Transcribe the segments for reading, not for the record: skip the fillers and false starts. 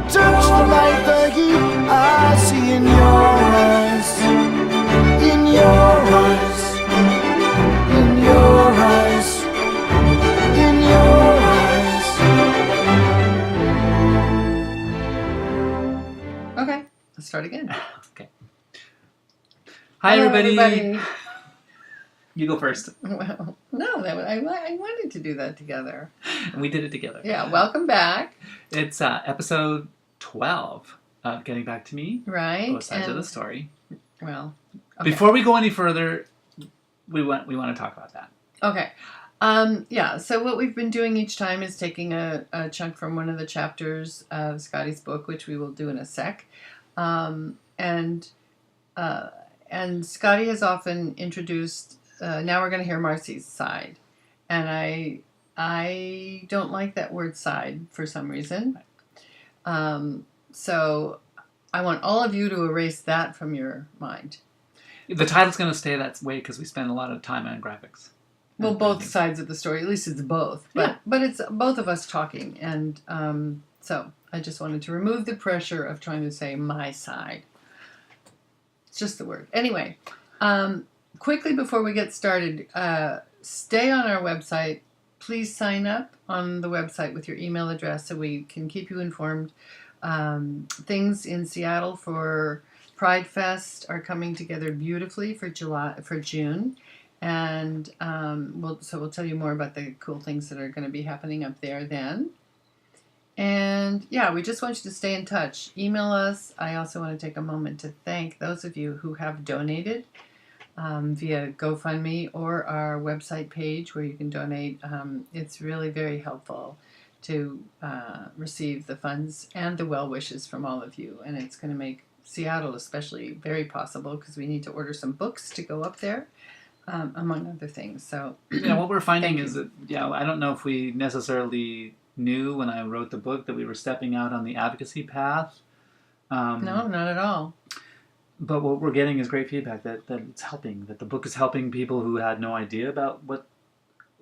touch the light, the heat I see in your eyes. In your eyes. In your eyes. In your eyes. Okay, let's start again. Okay. Hi, Hello, everybody. You go first. Well, no, I wanted to do that together. And we did it together. Yeah, welcome back. It's episode 12 of Getting Back to Me. Right. Both sides of the story. Well, okay. Before we go any further, we want to talk about that. Okay. Yeah, so what we've been doing each time is taking a chunk from one of the chapters of Scottie's book, which we will do in a sec. And Scottie has often introduced, now we're going to hear Marcy's side. And I don't like that word side for some reason. So I want all of you to erase that from your mind. The title's going to stay that way because we spend a lot of time on graphics. Well, both sides of the story. At least it's both. But Yeah. but it's both of us talking. And so I just wanted to remove the pressure of trying to say my side. It's just the word. Anyway, quickly before we get started, stay on our website. Please sign up on the website with your email address so we can keep you informed. Things in Seattle for Pride Fest are coming together beautifully for June. And we'll tell you more about the cool things that are going to be happening up there then. And yeah, we just want you to stay in touch. Email us. I also want to take a moment to thank those of you who have donated via GoFundMe or our website page where you can donate. It's really very helpful to receive the funds and the well wishes from all of you. And it's going to make Seattle especially very possible because we need to order some books to go up there. Among other things. So what we're finding is that, I don't know if we necessarily knew when I wrote the book that we were stepping out on the advocacy path. No, not at all. But what we're getting is great feedback that it's helping, that the book is helping people who had no idea about what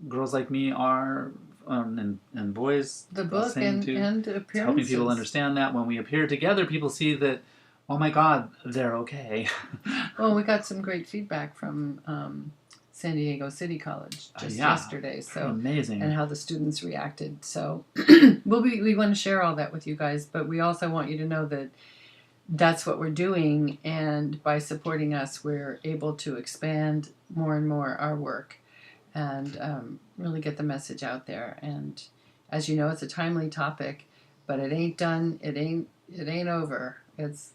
girls like me are, and boys. The book and appearances. It's helping people understand that when we appear together, people see that, oh my God, they're okay. Well, we got some great feedback from San Diego City College just yesterday. So amazing. And how the students reacted. So we want to share all that with you guys, but we also want you to know that that's what we're doing, and by supporting us, we're able to expand more and more our work and really get the message out there. And as you know, it's a timely topic, but it ain't done. It ain't over. It's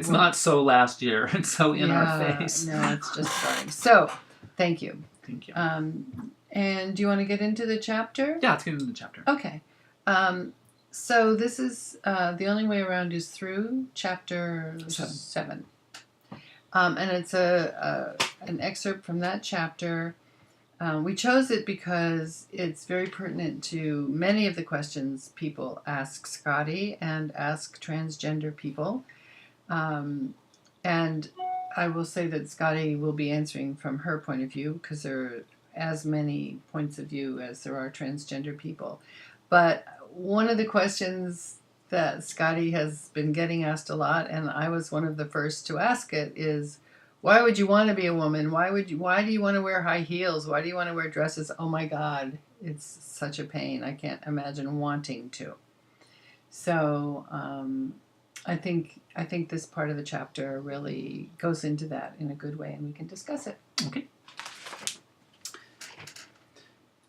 not so last year. It's so in our face. No, it's just starting. So, thank you. Thank you. And do you want to get into the chapter? Yeah, let's get into the chapter. Okay. So this is The Only Way Around is through chapter 7. And it's an excerpt from that chapter. We chose it because it's very pertinent to many of the questions people ask Scottie and ask transgender people. And I will say that Scottie will be answering from her point of view because there are as many points of view as there are transgender people. But one of the questions that Scottie has been getting asked a lot, and I was one of the first to ask it, is why would you want to be a woman? Why do you want to wear high heels? Why do you want to wear dresses? Oh my God, it's such a pain. I can't imagine wanting to. So, I think this part of the chapter really goes into that in a good way, and we can discuss it. Okay.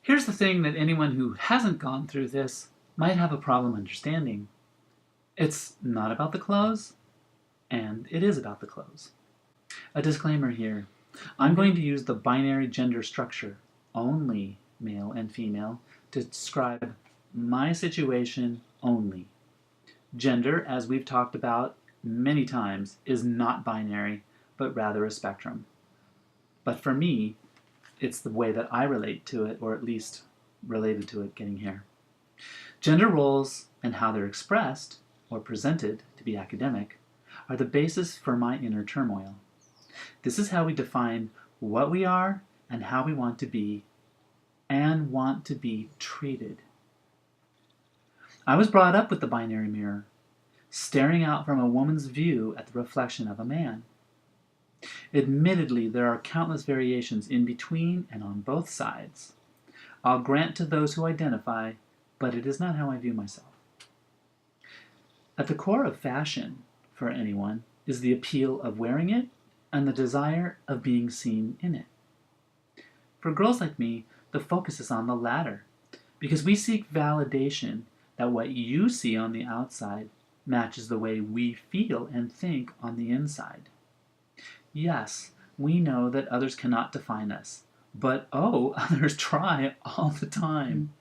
Here's the thing that anyone who hasn't gone through this might have a problem understanding. It's not about the clothes, and it is about the clothes. A disclaimer here. I'm going to use the binary gender structure, only male and female, to describe my situation only. Gender, as we've talked about many times, is not binary, but rather a spectrum. But for me, it's the way that I relate to it, or at least related to it getting here. Gender roles and how they're expressed, or presented to be academic, are the basis for my inner turmoil. This is how we define what we are and how we want to be, and want to be treated. I was brought up with the binary mirror. staring out from a woman's view at the reflection of a man. Admittedly, there are countless variations in between and on both sides. I'll grant to those who identify, but it is not how I view myself. At the core of fashion, for anyone, is the appeal of wearing it and the desire of being seen in it. For girls like me, the focus is on the latter, because we seek validation that what you see on the outside matches the way we feel and think on the inside. Yes, we know that others cannot define us, but others try all the time.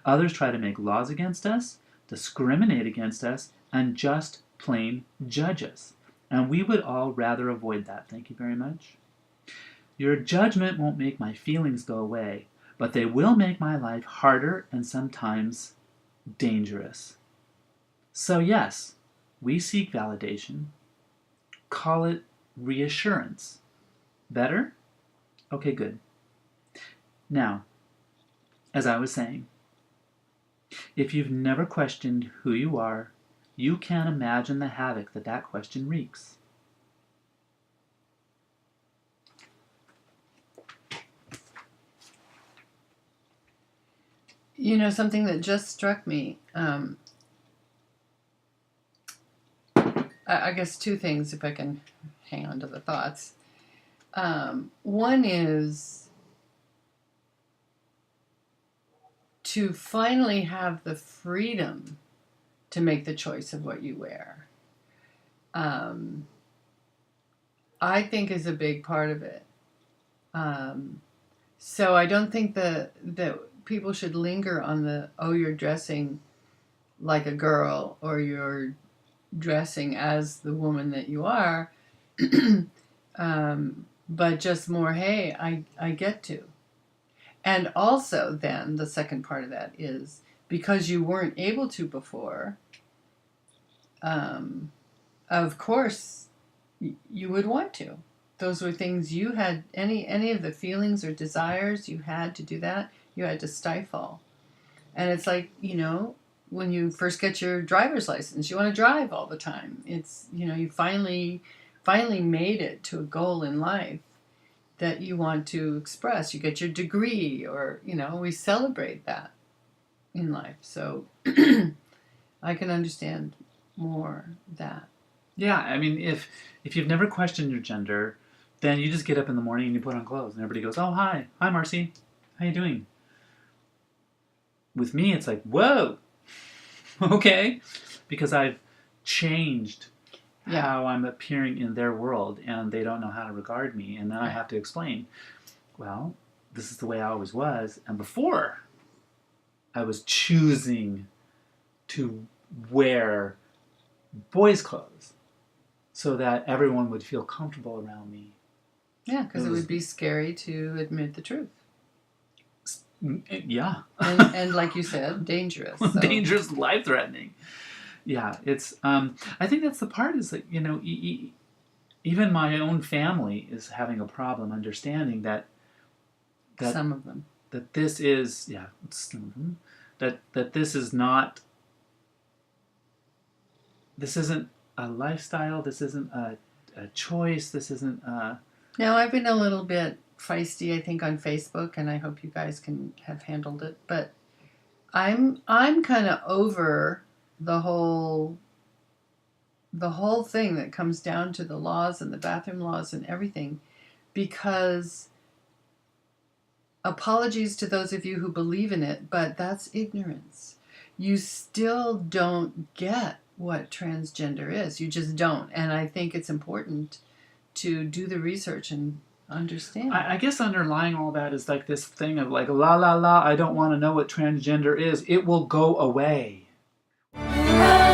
Others try to make laws against us, discriminate against us, and just plain judge us. And we would all rather avoid that. Thank you very much. Your judgment won't make my feelings go away, but they will make my life harder and sometimes dangerous. So yes, we seek validation. Call it reassurance. Better? Okay, good. Now, as I was saying, if you've never questioned who you are, you can't imagine the havoc that that question wreaks. You know, something that just struck me, I guess two things, if I can hang on to the thoughts. One is to finally have the freedom to make the choice of what you wear. I think is a big part of it. So I don't think that people should linger on the, you're dressing like a girl or you're dressing as the woman that you are, but just more, hey, I get to. And also then the second part of that is because you weren't able to before, of course you would want to. Those were things you had, any of the feelings or desires you had to do that, you had to stifle. And it's like, when you first get your driver's license, you want to drive all the time. It's, you finally made it to a goal in life that you want to express. You get your degree or, we celebrate that in life. So I can understand more that. Yeah, I mean, if you've never questioned your gender, then you just get up in the morning and you put on clothes and everybody goes, oh, hi, Marcy, how you doing? With me, it's like, whoa, okay, because I've changed how I'm appearing in their world and they don't know how to regard me. And then I have to explain, well, this is the way I always was. And before, I was choosing to wear boys' clothes so that everyone would feel comfortable around me. Yeah, because it would be scary to admit the truth. Yeah. and like you said, dangerous. So. Dangerous, life-threatening. Yeah, it's. I think that's the part is that, even my own family is having a problem understanding that some of them. That this is, some of them, that this is not, this isn't a lifestyle, this isn't a choice, this isn't a... Now, I've been a little bit feisty, I think, on Facebook, and I hope you guys can have handled it, but I'm kind of over the whole thing that comes down to the laws and the bathroom laws and everything, because apologies to those of you who believe in it, but that's ignorance. You still don't get what transgender is. You just don't. And I think it's important to do the research and understand. I guess underlying all that is like this thing of like, la, I don't want to know what transgender is. It will go away. I